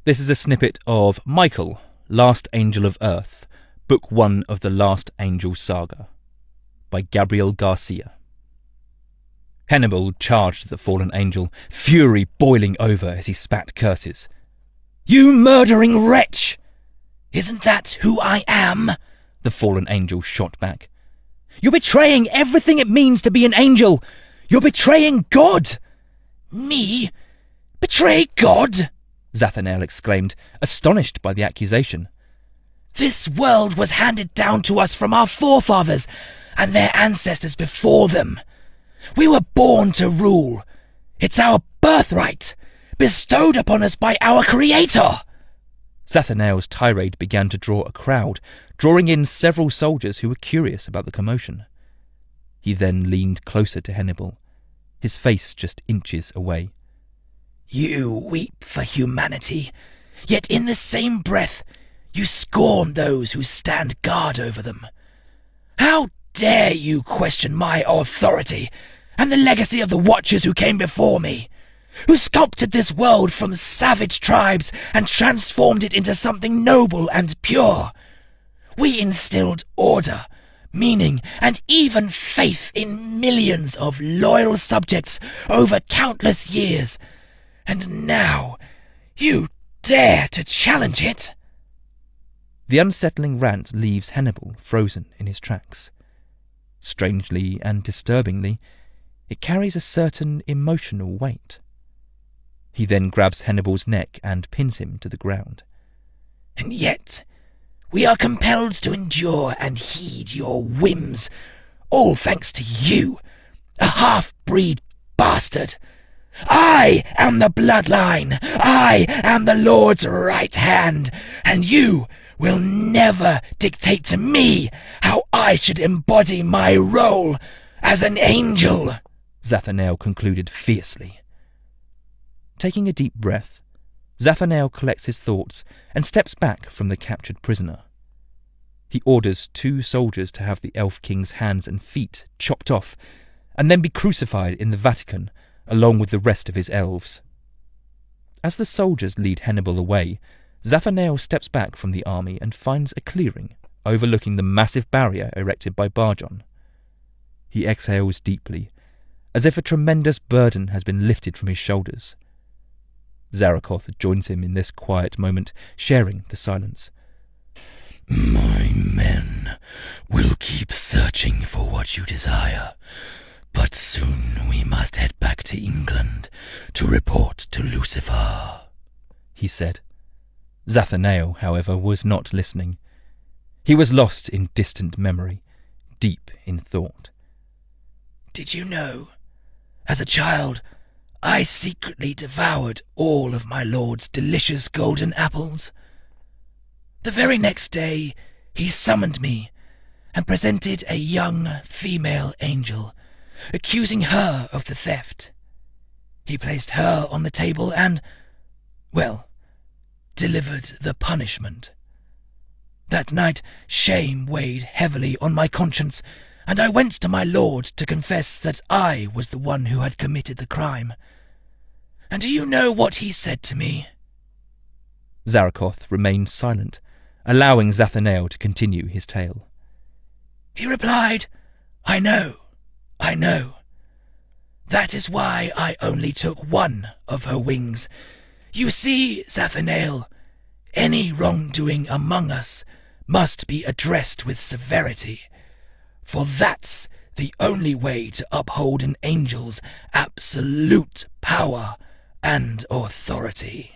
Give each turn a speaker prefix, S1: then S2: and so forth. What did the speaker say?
S1: This is a snippet of Michael, Last Angel of Earth, Book 1 of the Last Angel Saga, by Gabriel Garcia. Hannibal charged at the fallen angel, fury boiling over as he spat curses. "You murdering wretch! Isn't that who I am?" the fallen angel shot back. "You're betraying everything it means to be an angel! You're betraying God!" "Me? Betray God?" Zathanael exclaimed, astonished by the accusation. "This world was handed down to us from our forefathers and their ancestors before them. We were born to rule. It's our birthright, bestowed upon us by our Creator." Zathanael's tirade began to draw a crowd, drawing in several soldiers who were curious about the commotion. He then leaned closer to Hannibal, his face just inches away. "You weep for humanity, yet in the same breath you scorn those who stand guard over them. How dare you question my authority and the legacy of the Watchers who came before me, who sculpted this world from savage tribes and transformed it into something noble and pure? We instilled order, meaning, and even faith in millions of loyal subjects over countless years, and now you dare to challenge it?" The unsettling rant leaves Hannibal frozen in his tracks. Strangely and disturbingly, it carries a certain emotional weight. He then grabs Hannibal's neck and pins him to the ground. "And yet, we are compelled to endure and heed your whims, all thanks to you, a half-breed bastard. I am the bloodline, I am the Lord's right hand, and you will never dictate to me how I should embody my role as an angel," Zathanael concluded fiercely. Taking a deep breath, Zathanael collects his thoughts and steps back from the captured prisoner. He orders 2 soldiers to have the Elf King's hands and feet chopped off and then be crucified in the Vatican along with the rest of his elves. As the soldiers lead Hannibal away, Zathanael steps back from the army and finds a clearing overlooking the massive barrier erected by Barjon. He exhales deeply, as if a tremendous burden has been lifted from his shoulders. Zarakoth joins him in this quiet moment, sharing the silence.
S2: "My men will keep searching for what you desire, but soon we must head back to England to report to Lucifer,"
S1: he said. Zathanael, however, was not listening. He was lost in distant memory, deep in thought.
S2: "Did you know, as a child, I secretly devoured all of my lord's delicious golden apples? The very next day, he summoned me and presented a young female angel, accusing her of the theft. He placed her on the table and, well, delivered the punishment. That night, shame weighed heavily on my conscience, and I went to my lord to confess that I was the one who had committed the crime. And do you know what he said to me?"
S1: Zarakoth remained silent, allowing Zathanael to continue his tale.
S2: "He replied, 'I know. That is why I only took one of her wings. You see, Zathanael, any wrongdoing among us must be addressed with severity, for that's the only way to uphold an angel's absolute power and authority.'"